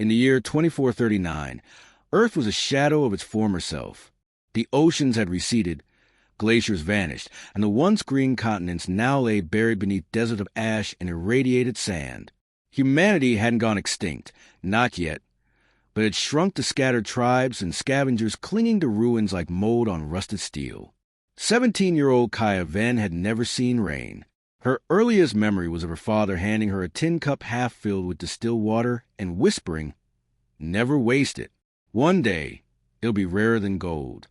In the year 2439, Earth was a shadow of its former self. The oceans had receded, glaciers vanished, and the once green continents now lay buried beneath deserts of ash and irradiated sand. Humanity hadn't gone extinct, not yet, but had shrunk to scattered tribes and scavengers clinging to ruins like mold on rusted steel. 17-year-old Kaya Ven had never seen rain. Her earliest memory was of her father handing her a tin cup half filled with distilled water and whispering, "Never waste it. One day, it'll be rarer than gold."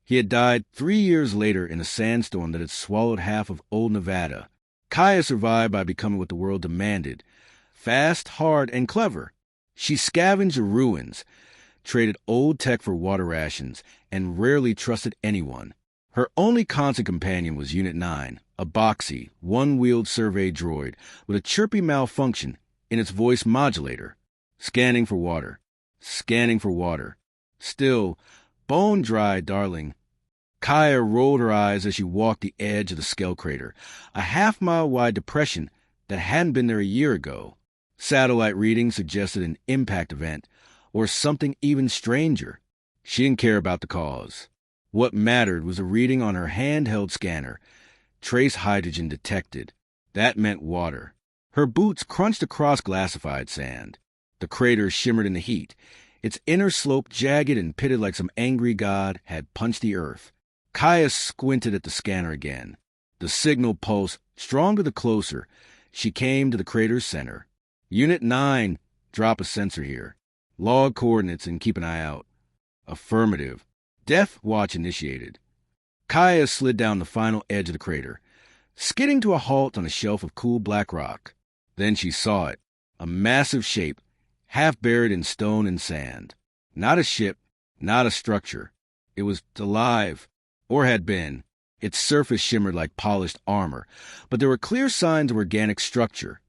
He had died 3 years later in a sandstorm that had swallowed half of old Nevada. Kaya survived by becoming what the world demanded: fast, hard, and clever. She scavenged the ruins, traded old tech for water rations, and rarely trusted anyone. Her only constant companion was Unit 9, a boxy, one-wheeled survey droid with a chirpy malfunction in its voice modulator. Scanning for water. Scanning for water. Still, bone-dry, darling. Kaya rolled her eyes as she walked the edge of the Skell crater, a half-mile-wide depression that hadn't been there a year ago. Satellite readings suggested an impact event, or something even stranger. She didn't care about the cause. What mattered was a reading on her handheld scanner. Trace hydrogen detected. That meant water. Her boots crunched across glassified sand. The crater shimmered in the heat. Its inner slope, jagged and pitted like some angry god, had punched the earth. Kaya squinted at the scanner again. The signal pulsed stronger the closer. She came to the crater's center. Unit 9, drop a sensor here. Log coordinates and keep an eye out. Affirmative. Death watch initiated. Kaya slid down the final edge of the crater, skidding to a halt on a shelf of cool black rock. Then she saw it, a massive shape, half buried in stone and sand. Not a ship, not a structure. It was alive, or had been. Its surface shimmered like polished armor, but there were clear signs of organic structure.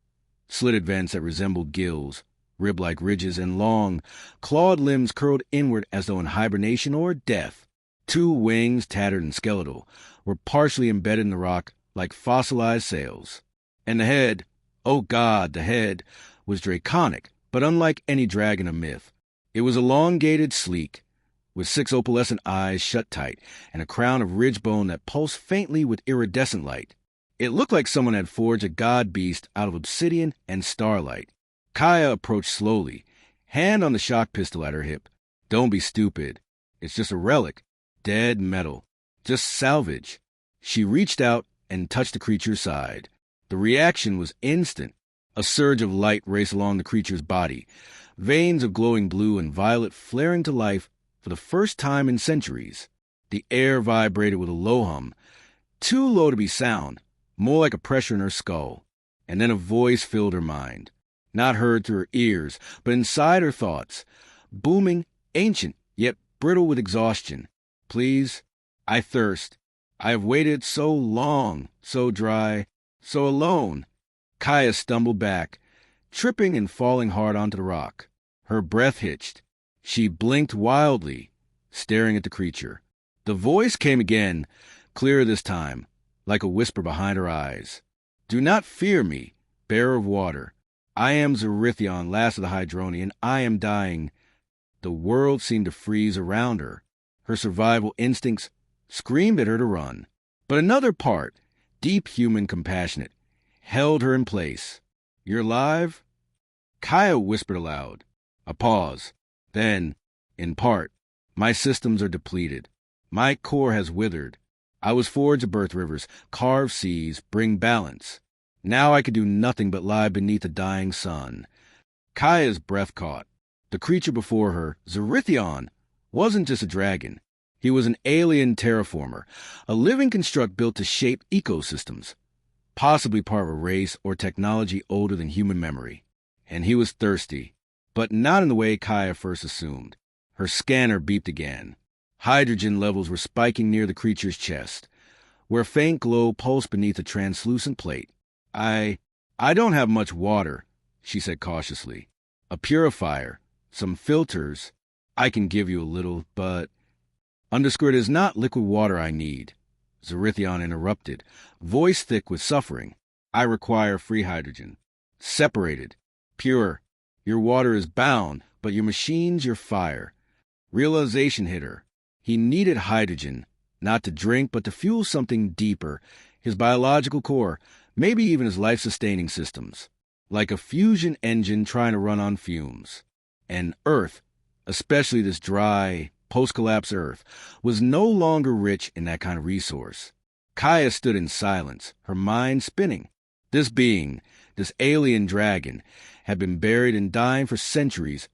Slitted vents that resembled gills, rib-like ridges, and long, clawed limbs curled inward as though in hibernation or death. 2 wings, tattered and skeletal, were partially embedded in the rock like fossilized sails. And the head, oh God, the head, was draconic, but unlike any dragon of myth. It was elongated, sleek, with 6 opalescent eyes shut tight, and a crown of ridge bone that pulsed faintly with iridescent light. It looked like someone had forged a god beast out of obsidian and starlight. Kaya approached slowly, hand on the shock pistol at her hip. Don't be stupid. It's just a relic. Dead metal. Just salvage. She reached out and touched the creature's side. The reaction was instant. A surge of light raced along the creature's body, veins of glowing blue and violet flaring to life for the first time in centuries. The air vibrated with a low hum, too low to be sound, more like a pressure in her skull. And then a voice filled her mind. Not heard through her ears, but inside her thoughts, booming, ancient, yet brittle with exhaustion. Please, I thirst. I have waited so long, so dry, so alone. Kaya stumbled back, tripping and falling hard onto the rock. Her breath hitched. She blinked wildly, staring at the creature. The voice came again, clearer this time, like a whisper behind her eyes. Do not fear me, bearer of water. I am Zerithion, last of the Hydroni, and I am dying. The world seemed to freeze around her. Her survival instincts screamed at her to run. But another part, deep human compassionate, held her in place. You're alive? Kaya whispered aloud. A pause. Then, in part, my systems are depleted. My core has withered. I was forged to birth rivers, carve seas, bring balance. Now I could do nothing but lie beneath the dying sun. Kaya's breath caught. The creature before her, Zerithion, wasn't just a dragon. He was an alien terraformer, a living construct built to shape ecosystems, possibly part of a race or technology older than human memory. And he was thirsty, but not in the way Kaya first assumed. Her scanner beeped again. Hydrogen levels were spiking near the creature's chest, where a faint glow pulsed beneath a translucent plate. I don't have much water, she said cautiously. A purifier, some filters. I can give you a little, but... It is not liquid water I need. Zerithion interrupted, voice thick with suffering. I require free hydrogen. Separated. Pure. Your water is bound, but your machine's your fire. Realization hit her. He needed hydrogen, not to drink, but to fuel something deeper, his biological core, maybe even his life-sustaining systems. Like a fusion engine trying to run on fumes. And Earth, especially this dry, post-collapse Earth, was no longer rich in that kind of resource. Kaya stood in silence, her mind spinning. This being, this alien dragon, had been buried and dying for centuries,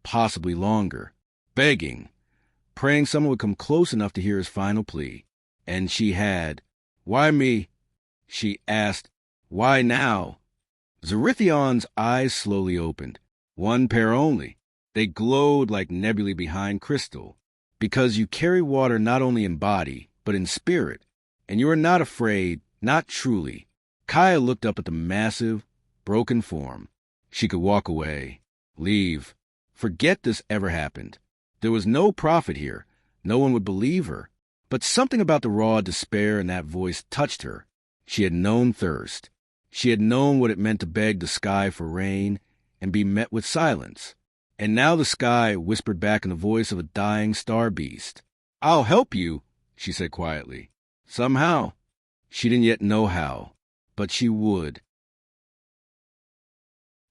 possibly longer, begging, praying someone would come close enough to hear his final plea. And she had. "Why me?" she asked. "Why now?" Zerithion's eyes slowly opened. One pair only. They glowed like nebulae behind crystal. Because you carry water not only in body, but in spirit. And you are not afraid, not truly. Kaya looked up at the massive, broken form. She could walk away. Leave. Forget this ever happened. There was no profit here. No one would believe her. But something about the raw despair in that voice touched her. She had known thirst. She had known what it meant to beg the sky for rain and be met with silence. And now the sky whispered back in the voice of a dying star beast. "I'll help you," she said quietly. Somehow. She didn't yet know how, but she would.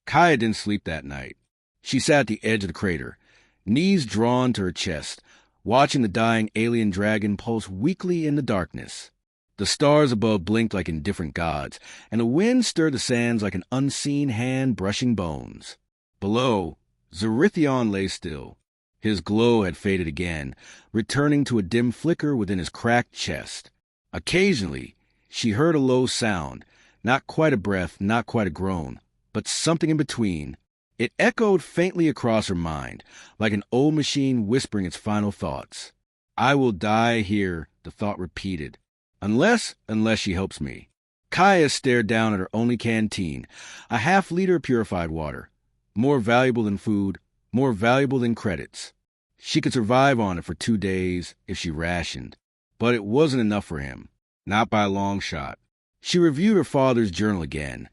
Kaya didn't sleep that night. She sat at the edge of the crater, knees drawn to her chest, watching the dying alien dragon pulse weakly in the darkness. The stars above blinked like indifferent gods, and the wind stirred the sands like an unseen hand brushing bones. Below, Zerithion lay still. His glow had faded again, returning to a dim flicker within his cracked chest. Occasionally, she heard a low sound, not quite a breath, not quite a groan, but something in between. It echoed faintly across her mind, like an old machine whispering its final thoughts. "I will die here," the thought repeated. Unless she helps me." Kaya stared down at her only canteen, a half-liter of purified water. More valuable than food, more valuable than credits. She could survive on it for 2 days if she rationed. But it wasn't enough for him. Not by a long shot. She reviewed her father's journal again,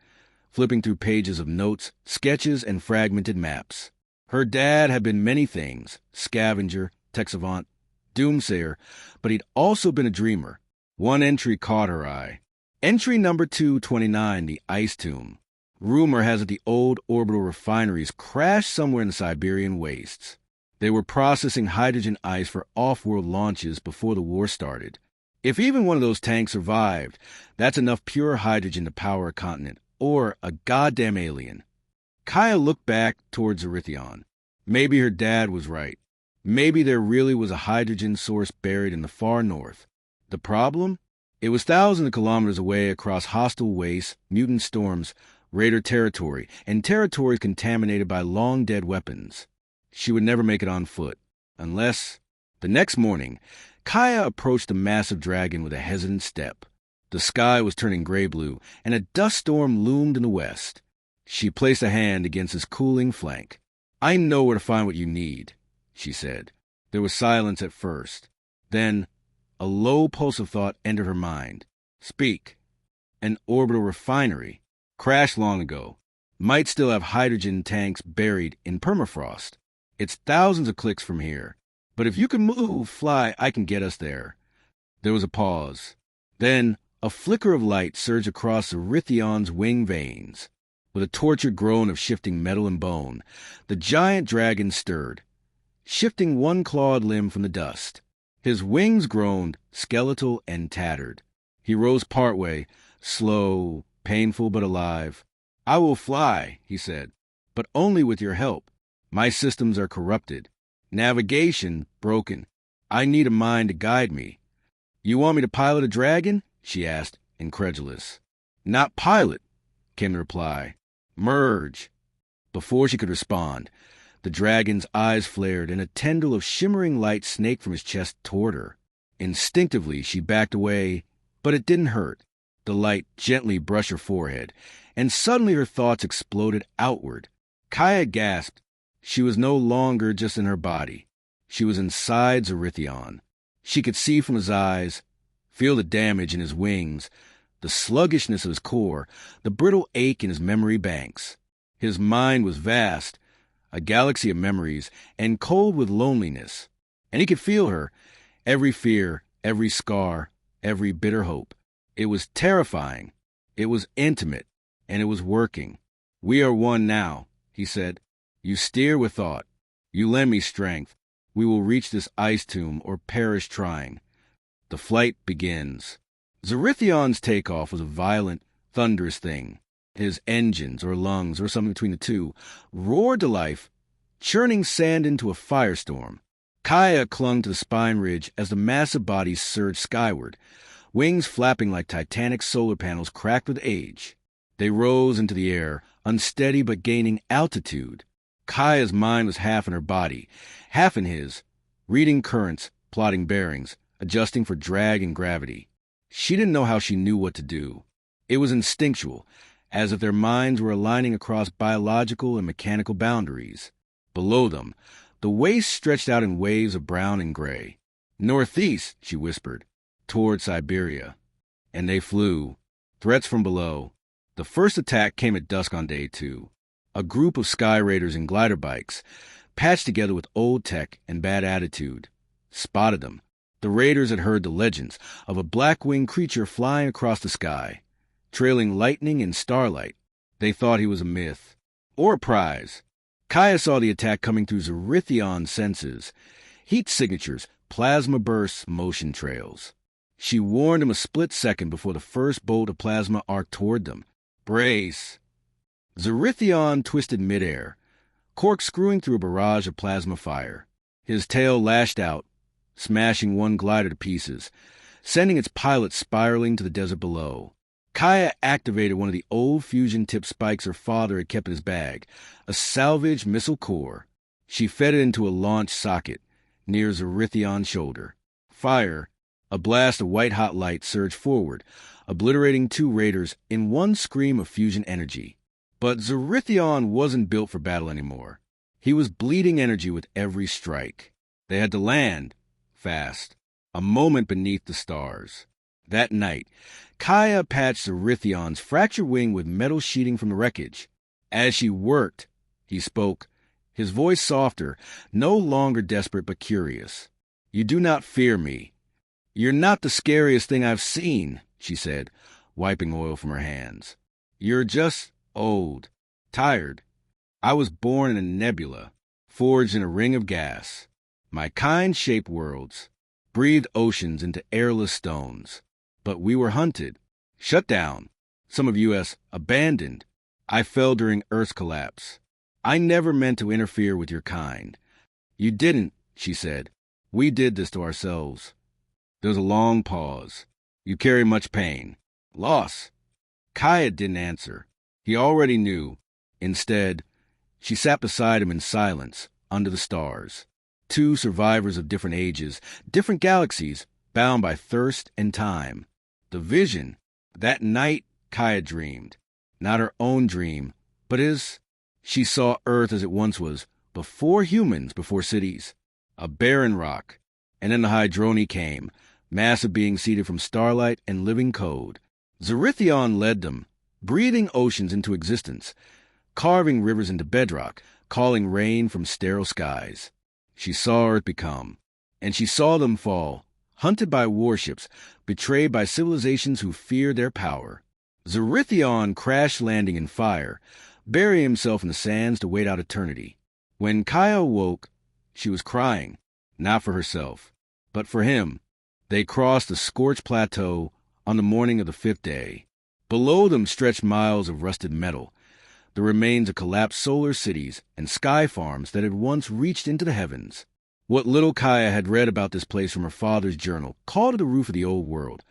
flipping through pages of notes, sketches, and fragmented maps. Her dad had been many things, scavenger, tech savant, doomsayer, but he'd also been a dreamer. One entry caught her eye. Entry number 229, the ice tomb. Rumor has it the old orbital refineries crashed somewhere in the Siberian wastes. They were processing hydrogen ice for off-world launches before the war started. If even one of those tanks survived, that's enough pure hydrogen to power a continent, or a goddamn alien. Kaya looked back towards Zerithion. Maybe her dad was right. Maybe there really was a hydrogen source buried in the far north. The problem? It was thousands of kilometers away across hostile wastes, mutant storms, raider territory, and territories contaminated by long-dead weapons. She would never make it on foot. Unless... The next morning, Kaya approached the massive dragon with a hesitant step. The sky was turning gray-blue, and a dust storm loomed in the west. She placed a hand against his cooling flank. "I know where to find what you need," she said. There was silence at first. Then, a low pulse of thought entered her mind. "Speak." "An orbital refinery. Crashed long ago. Might still have hydrogen tanks buried in permafrost. It's thousands of clicks from here. But if you can move, fly, I can get us there." There was a pause. Then, a flicker of light surged across Zerithion's wing veins. With a tortured groan of shifting metal and bone, the giant dragon stirred, shifting one clawed limb from the dust. His wings groaned, skeletal and tattered. He rose partway, slow, painful but alive. "I will fly," he said, "but only with your help. My systems are corrupted. Navigation broken. I need a mind to guide me." "You want me to pilot a dragon?" she asked, incredulous. "Not pilot," came the reply. "Merge." Before she could respond, the dragon's eyes flared and a tendril of shimmering light snaked from his chest toward her. Instinctively, she backed away, but it didn't hurt. The light gently brushed her forehead, and suddenly her thoughts exploded outward. Kaya gasped. She was no longer just in her body. She was inside Zerithion. She could see from his eyes, feel the damage in his wings, the sluggishness of his core, the brittle ache in his memory banks. His mind was vast, a galaxy of memories, and cold with loneliness. And he could feel her, every fear, every scar, every bitter hope. It was terrifying. It was intimate, and it was working. "We are one now," he said. "You steer with thought. You lend me strength. We will reach this ice tomb or perish trying." The flight begins. Zerithion's takeoff was a violent, thunderous thing. His engines, or lungs, or something between the two, roared to life, churning sand into a firestorm. Kaya clung to the spine ridge as the massive body surged skyward, wings flapping like titanic solar panels cracked with age. They rose into the air, unsteady but gaining altitude. Kaya's mind was half in her body, half in his, reading currents, plotting bearings, adjusting for drag and gravity. She didn't know how she knew what to do. It was instinctual, as if their minds were aligning across biological and mechanical boundaries. Below them, the waste stretched out in waves of brown and gray. "Northeast," she whispered, "toward Siberia." And they flew. Threats from below. The first attack came at dusk on day 2. A group of sky raiders in glider bikes, patched together with old tech and bad attitude, spotted them. The raiders had heard the legends of a black-winged creature flying across the sky, trailing lightning and starlight. They thought he was a myth, or a prize. Kaya saw the attack coming through Zerithion's senses. Heat signatures, plasma bursts, motion trails. She warned him a split second before the first bolt of plasma arced toward them. "Brace!" Zerithion twisted midair, corkscrewing through a barrage of plasma fire. His tail lashed out, smashing one glider to pieces, sending its pilot spiraling to the desert below. Kaya activated one of the old fusion-tipped spikes her father had kept in his bag, a salvage missile core. She fed it into a launch socket near Zerithion's shoulder. Fire, a blast of white-hot light surged forward, obliterating 2 raiders in one scream of fusion energy. But Zerithion wasn't built for battle anymore. He was bleeding energy with every strike. They had to land, fast, a moment beneath the stars. That night, Kaya patched Zerithion's fractured wing with metal sheeting from the wreckage. As she worked, he spoke, his voice softer, no longer desperate but curious. "You do not fear me. You're not the scariest thing I've seen," she said, wiping oil from her hands. "You're just old, tired. I was born in a nebula, forged in a ring of gas. My kind shaped worlds, breathed oceans into airless stones. But we were hunted, shut down, some of us abandoned. I fell during Earth's collapse. I never meant to interfere with your kind." "You didn't," she said. "We did this to ourselves." There was a long pause. "You carry much pain. Loss." Kaya didn't answer. He already knew. Instead, she sat beside him in silence, under the stars. 2 survivors of different ages, different galaxies, bound by thirst and time. The vision, that night Kaya dreamed. Not her own dream, but his. She saw Earth as it once was, before humans, before cities. A barren rock. And then the Hydroni came, massive beings seeded from starlight and living code. Zerithion led them, breathing oceans into existence, carving rivers into bedrock, calling rain from sterile skies. She saw Earth become, and she saw them fall, hunted by warships, betrayed by civilizations who feared their power. Zerithion crashed landing in fire, burying himself in the sands to wait out eternity. When Kaya awoke, she was crying, not for herself, but for him. They crossed the scorched plateau on the morning of the 5th day. Below them stretched miles of rusted metal, the remains of collapsed solar cities and sky farms that had once reached into the heavens. What little Kaya had read about this place from her father's journal called it the roof of the old world,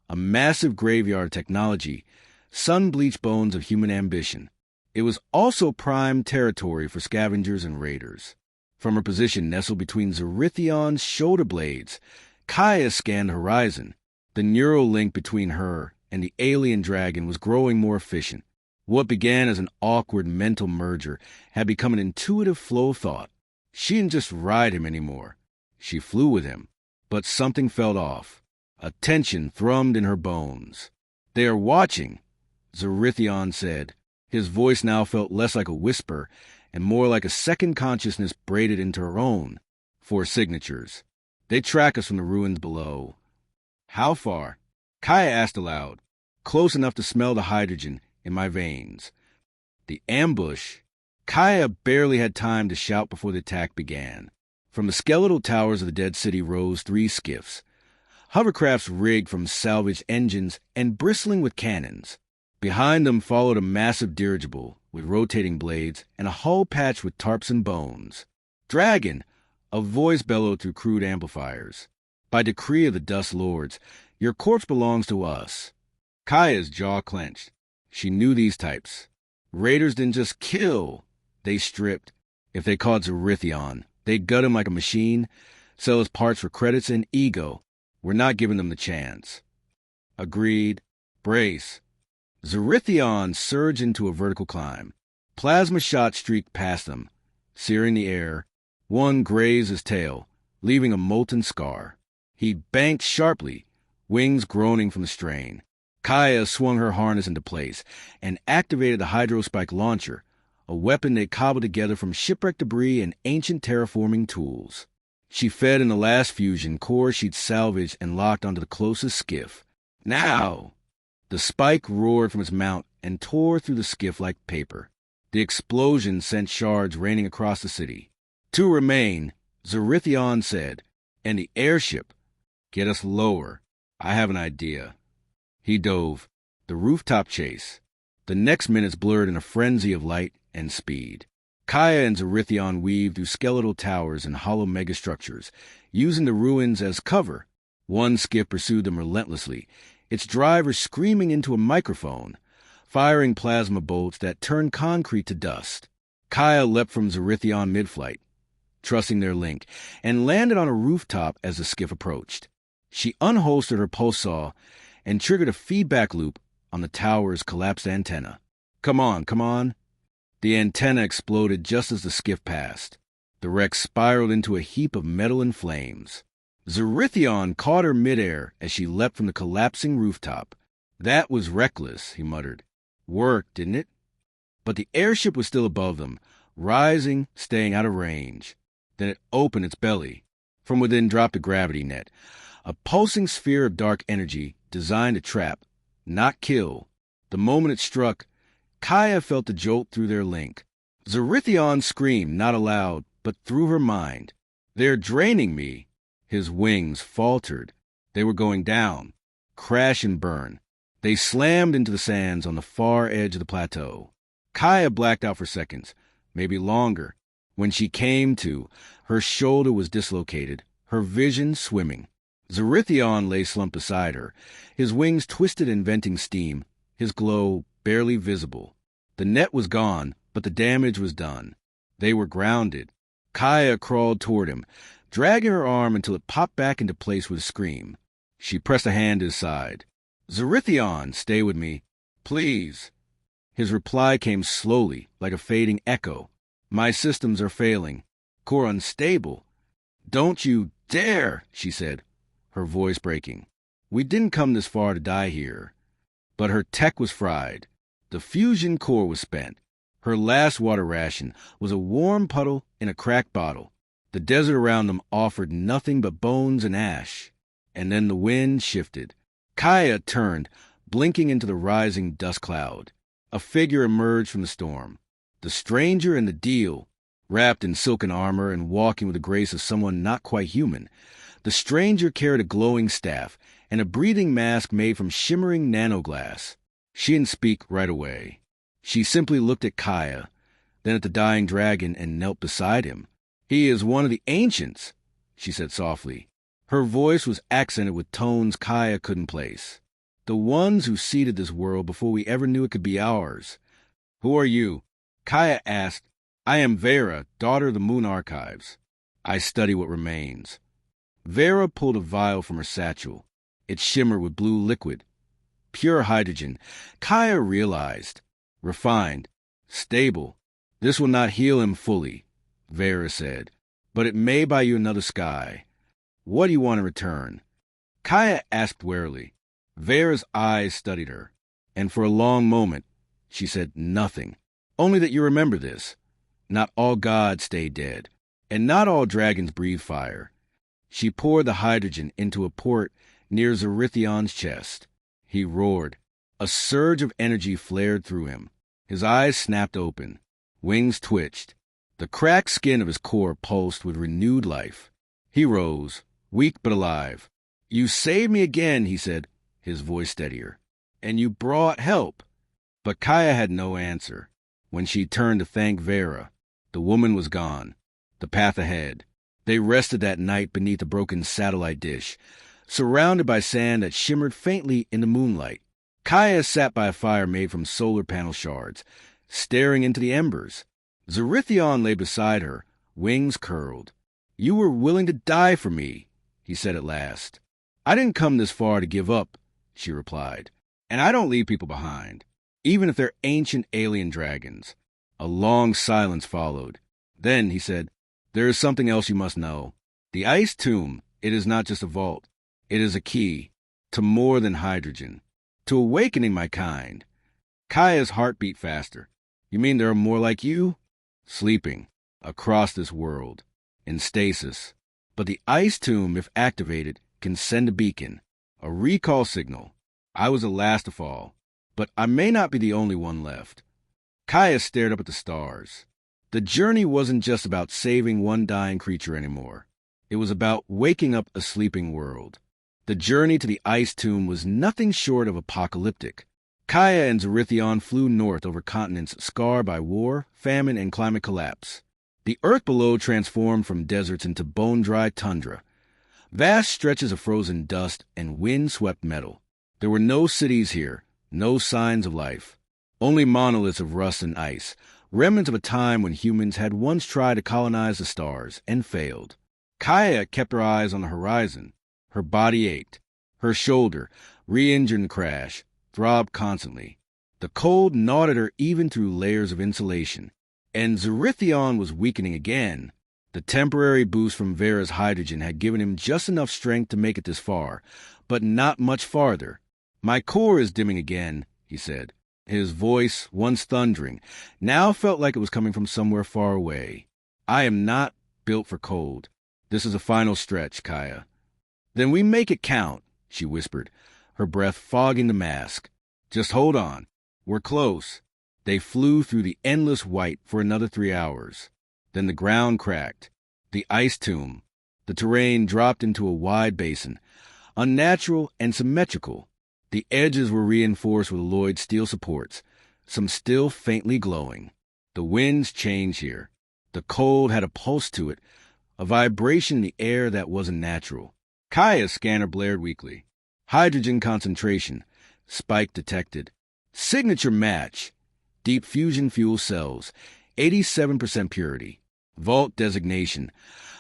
a massive graveyard of technology, sun-bleached bones of human ambition. It was also prime territory for scavengers and raiders. From her position nestled between Zerithion's shoulder blades, Kaya scanned the horizon. The neural link between her and the alien dragon was growing more efficient. What began as an awkward mental merger had become an intuitive flow of thought. She didn't just ride him anymore. She flew with him. But something felt off. A tension thrummed in her bones. "They are watching," Zerithion said. His voice now felt less like a whisper and more like a second consciousness braided into her own. 4 signatures. They track us from the ruins below. How far? Kaya asked aloud. Close enough to smell the hydrogen in my veins. The ambush. Kaya barely had time to shout before the attack began. From the skeletal towers of the dead city rose 3 skiffs. Hovercrafts rigged from salvaged engines and bristling with cannons. Behind them followed a massive dirigible with rotating blades and a hull patched with tarps and bones. Dragon! A voice bellowed through crude amplifiers. By decree of the Dust Lords, your corpse belongs to us. Kaya's jaw clenched. She knew these types. Raiders didn't just kill. They stripped. If they caught Zerithion, they'd gut him like a machine, sell his parts for credits and ego. We're not giving them the chance. Agreed. Brace. Zerithion surged into a vertical climb. Plasma shots streaked past them, searing the air. One grazed his tail, leaving a molten scar. He banked sharply, wings groaning from the strain. Kaya swung her harness into place and activated the hydrospike launcher, a weapon they cobbled together from shipwreck debris and ancient terraforming tools. She fed in the last fusion core she'd salvaged and locked onto the closest skiff. Now! The spike roared from its mount and tore through the skiff like paper. The explosion sent shards raining across the city. 2 remain, Zerithion said, and the airship. Get us lower. I have an idea. He dove. The rooftop chase. The next minutes blurred in a frenzy of light and speed. Kaya and Zerithion weaved through skeletal towers and hollow megastructures, using the ruins as cover. One skiff pursued them relentlessly, its driver screaming into a microphone, firing plasma bolts that turned concrete to dust. Kaya leapt from Zerithion mid-flight, trusting their link, and landed on a rooftop as the skiff approached. She unholstered her pulse saw and triggered a feedback loop on the tower's collapsed antenna. Come on. The antenna exploded just as the skiff passed. The wreck spiraled into a heap of metal and flames. Zerithion caught her midair as she leapt from the collapsing rooftop. That was reckless, he muttered. Worked, didn't it? But the airship was still above them, rising, staying out of range. Then it opened its belly. From within dropped a gravity net, a pulsing sphere of dark energy designed to trap, not kill. The moment it struck, Kaya felt the jolt through their link. Zerithion screamed, not aloud, but through her mind. They're draining me. His wings faltered. They were going down. Crash and burn. They slammed into the sands on the far edge of the plateau. Kaya blacked out for seconds, maybe longer. When she came to, her shoulder was dislocated, her vision swimming. Zerithion lay slumped beside her, his wings twisted and venting steam, his glow barely visible. The net was gone, but the damage was done. They were grounded. Kaya crawled toward him, dragging her arm until it popped back into place with a scream. She pressed a hand to his side. Zerithion, stay with me. Please. His reply came slowly, like a fading echo. My systems are failing. Core unstable. Don't you dare, she said, her voice breaking. We didn't come this far to die here. But her tech was fried. The fusion core was spent. Her last water ration was a warm puddle in a cracked bottle. The desert around them offered nothing but bones and ash. And then the wind shifted. Kaya turned, blinking into the rising dust cloud. A figure emerged from the storm. The stranger in the deal, wrapped in silken armor and walking with the grace of someone not quite human. The stranger carried a glowing staff and a breathing mask made from shimmering nanoglass. She didn't speak right away. She simply looked at Kaya, then at the dying dragon and knelt beside him. He is one of the ancients, she said softly. Her voice was accented with tones Kaya couldn't place. The ones who seeded this world before we ever knew it could be ours. Who are you? Kaya asked. I am Vera, daughter of the Moon Archives. I study what remains. Vera pulled a vial from her satchel. It shimmered with blue liquid. Pure hydrogen. Kaya realized. Refined. Stable. This will not heal him fully, Vera said, but it may buy you another sky. What do you want in return? Kaya asked warily. Vera's eyes studied her, and for a long moment she said nothing. Only that you remember this. Not all gods stay dead, and not all dragons breathe fire. She poured the hydrogen into a port near Zerithion's chest. He roared. A surge of energy flared through him. His eyes snapped open. Wings twitched. The cracked skin of his core pulsed with renewed life. He rose, weak but alive. "You saved me again," he said, his voice steadier. "And you brought help." But Kaya had no answer. When she turned to thank Vera, the woman was gone. The path ahead. They rested that night beneath a broken satellite dish, surrounded by sand that shimmered faintly in the moonlight. Kaya sat by a fire made from solar panel shards, staring into the embers. Zerithion lay beside her, wings curled. "You were willing to die for me," he said at last. "I didn't come this far to give up," she replied. "And I don't leave people behind, even if they're ancient alien dragons." A long silence followed. Then he said, "There is something else you must know. The ice tomb, it is not just a vault. It is a key to more than hydrogen, to awakening my kind." Kaya's heart beat faster. "You mean there are more like you?" "Sleeping, across this world, in stasis. But the ice tomb, if activated, can send a beacon, a recall signal. I was the last to fall, but I may not be the only one left." Kaya stared up at the stars. The journey wasn't just about saving one dying creature anymore. It was about waking up a sleeping world. The journey to the ice tomb was nothing short of apocalyptic. Kaya and Zerithion flew north over continents scarred by war, famine, and climate collapse. The earth below transformed from deserts into bone-dry tundra. Vast stretches of frozen dust and wind-swept metal. There were no cities here, no signs of life. Only monoliths of rust and ice, remnants of a time when humans had once tried to colonize the stars and failed. Kaya kept her eyes on the horizon. Her body ached. Her shoulder, re-injured in the crash, throbbed constantly. The cold gnawed at her even through layers of insulation. And Zerithion was weakening again. The temporary boost from Vera's hydrogen had given him just enough strength to make it this far, but not much farther. "My core is dimming again," he said. His voice, once thundering, now felt like it was coming from somewhere far away. "I am not built for cold. This is a final stretch, Kaya." "Then we make it count," she whispered, her breath fogging the mask. "Just hold on. We're close." They flew through the endless white for another 3 hours. Then the ground cracked. The ice tomb. The terrain dropped into a wide basin, unnatural and symmetrical. The edges were reinforced with alloyed steel supports, some still faintly glowing. The winds changed here. The cold had a pulse to it, a vibration in the air that wasn't natural. Kaya's scanner blared weakly. Hydrogen concentration. Spike detected. Signature match. Deep fusion fuel cells. 87% purity. Vault designation.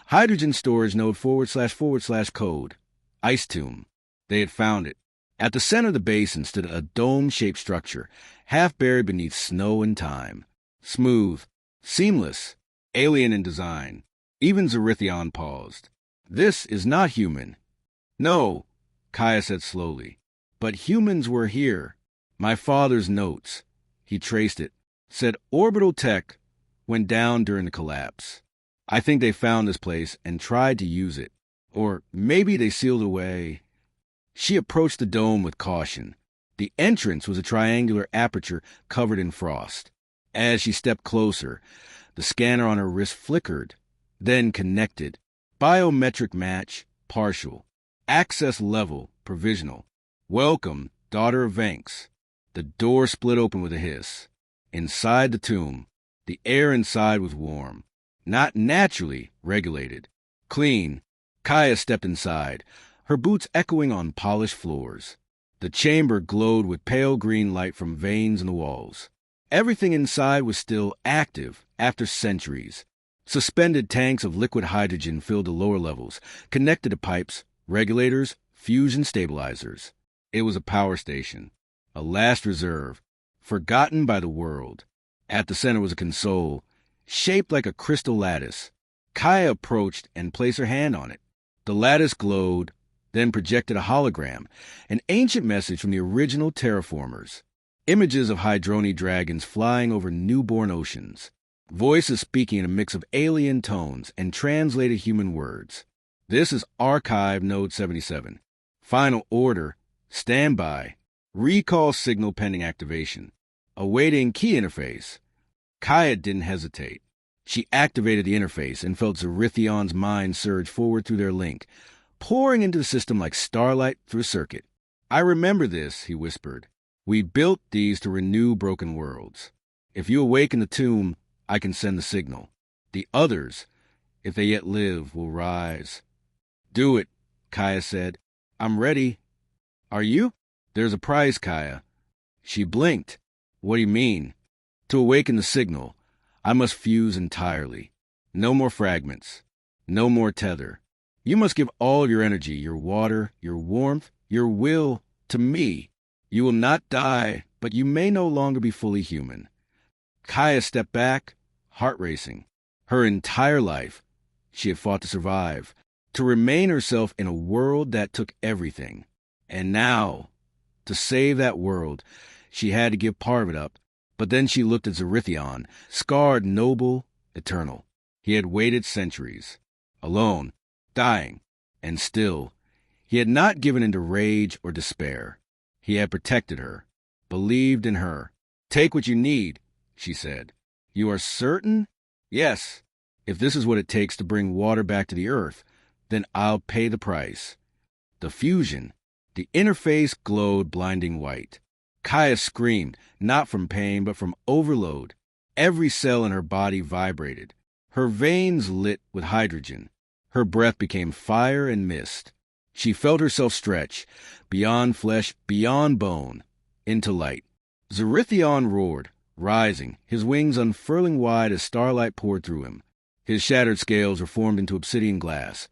Hydrogen storage node // code. Ice tomb. They had found it. At the center of the basin stood a dome-shaped structure, half buried beneath snow and time. Smooth. Seamless. Alien in design. Even Zerithion paused. "This is not human." "No," Kaya said slowly. "But humans were here. My father's notes." He traced it. Said orbital tech went down during the collapse. "I think they found this place and tried to use it. Or maybe they sealed it away." She approached the dome with caution. The entrance was a triangular aperture covered in frost. As she stepped closer, the scanner on her wrist flickered, then connected. Biometric match, partial. Access level, provisional. "Welcome, daughter of Vanks." The door split open with a hiss. Inside the tomb, the air inside was warm. Not naturally regulated. Clean. Kaya stepped inside, her boots echoing on polished floors. The chamber glowed with pale green light from veins in the walls. Everything inside was still active after centuries. Suspended tanks of liquid hydrogen filled the lower levels, connected to pipes, regulators, fusion stabilizers. It was a power station, a last reserve, forgotten by the world. At the center was a console, shaped like a crystal lattice. Kaya approached and placed her hand on it. The lattice glowed, then projected a hologram, an ancient message from the original terraformers. Images of Hydroni dragons flying over newborn oceans. voices speaking in a mix of alien tones and translated human words. This is Archive Node 77. Final order. Standby. Recall signal pending activation. Awaiting key interface. Kaya didn't hesitate. She activated the interface and felt Zerithion's mind surge forward through their link, pouring into the system like starlight through a circuit. I remember this, he whispered. We built these to renew broken worlds. If you awaken the tomb, I can send the signal. The others, if they yet live, will rise. Do it, Kaya said. I'm ready. Are you? There's a prize, Kaya. She blinked. What do you mean? To awaken the signal, I must fuse entirely. No more fragments. No more tether. You must give all your energy, your water, your warmth, your will, to me. You will not die, but you may no longer be fully human. Kaya stepped back, heart racing. Her entire life, she had fought to survive, to remain herself in a world that took everything. And now, to save that world, she had to give part of it up. But then she looked at Zerithion, scarred, noble, eternal. He had waited centuries, alone, dying, and still, he had not given in to rage or despair. He had protected her, believed in her. Take what you need, she said. You are certain? Yes. If this is what it takes to bring water back to the earth, then I'll pay the price. The fusion, the interface glowed blinding white. Kaya screamed, not from pain, but from overload. Every cell in her body vibrated. Her veins lit with hydrogen. Her breath became fire and mist. She felt herself stretch, beyond flesh, beyond bone, into light. Zerithion roared, rising, his wings unfurling wide as starlight poured through him. His shattered scales were formed into obsidian glass,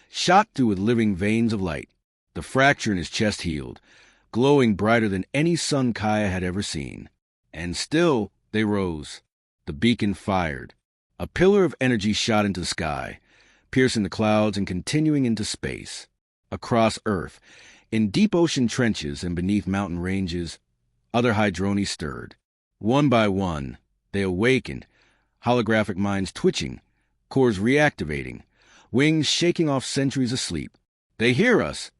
shot through with living veins of light. The fracture in his chest healed, glowing brighter than any sun Kaya had ever seen. And still they rose. The beacon fired. A pillar of energy shot into the sky, piercing the clouds and continuing into space. Across Earth, in deep ocean trenches and beneath mountain ranges, other hydroni stirred. One by one, they awakened, holographic minds twitching, cores reactivating, wings shaking off centuries of sleep. They hear us,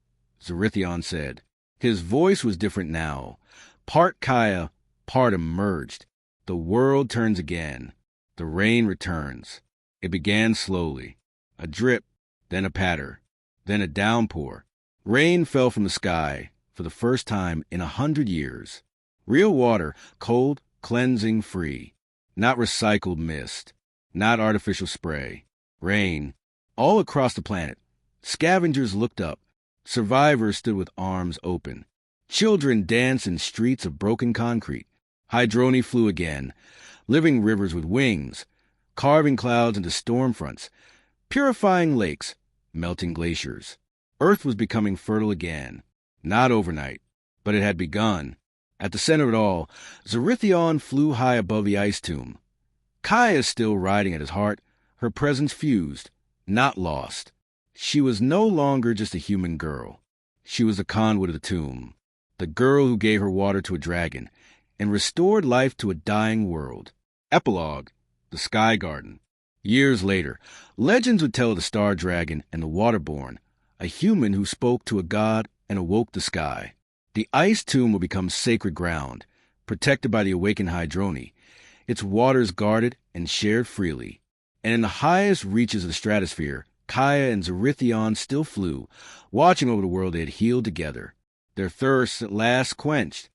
Zerithion said. His voice was different now. Part Kaya, part emerged. The world turns again. The rain returns. It began slowly. A drip, then a patter, then a downpour. Rain fell from the sky for the first time in 100 years. Real water, cold, cleansing, free. Not recycled mist. Not artificial spray. Rain. All across the planet. Scavengers looked up. Survivors stood with arms open. Children danced in streets of broken concrete. Hydroni flew again, living rivers with wings, carving clouds into storm fronts, purifying lakes, melting glaciers. Earth was becoming fertile again. Not overnight, but it had begun. At the center of it all, Zerithion flew high above the ice tomb. Kaya still riding at his heart, her presence fused, not lost. She was no longer just a human girl. She was the conduit of the tomb, the girl who gave her water to a dragon and restored life to a dying world. Epilogue, the Sky Garden. Years later, legends would tell of the star dragon and the waterborn, a human who spoke to a god and awoke the sky. The ice tomb would become sacred ground, protected by the awakened hydroni, its waters guarded and shared freely. And in the highest reaches of the stratosphere, Kaya and Zerithion still flew, watching over the world they had healed together. Their thirst at last quenched,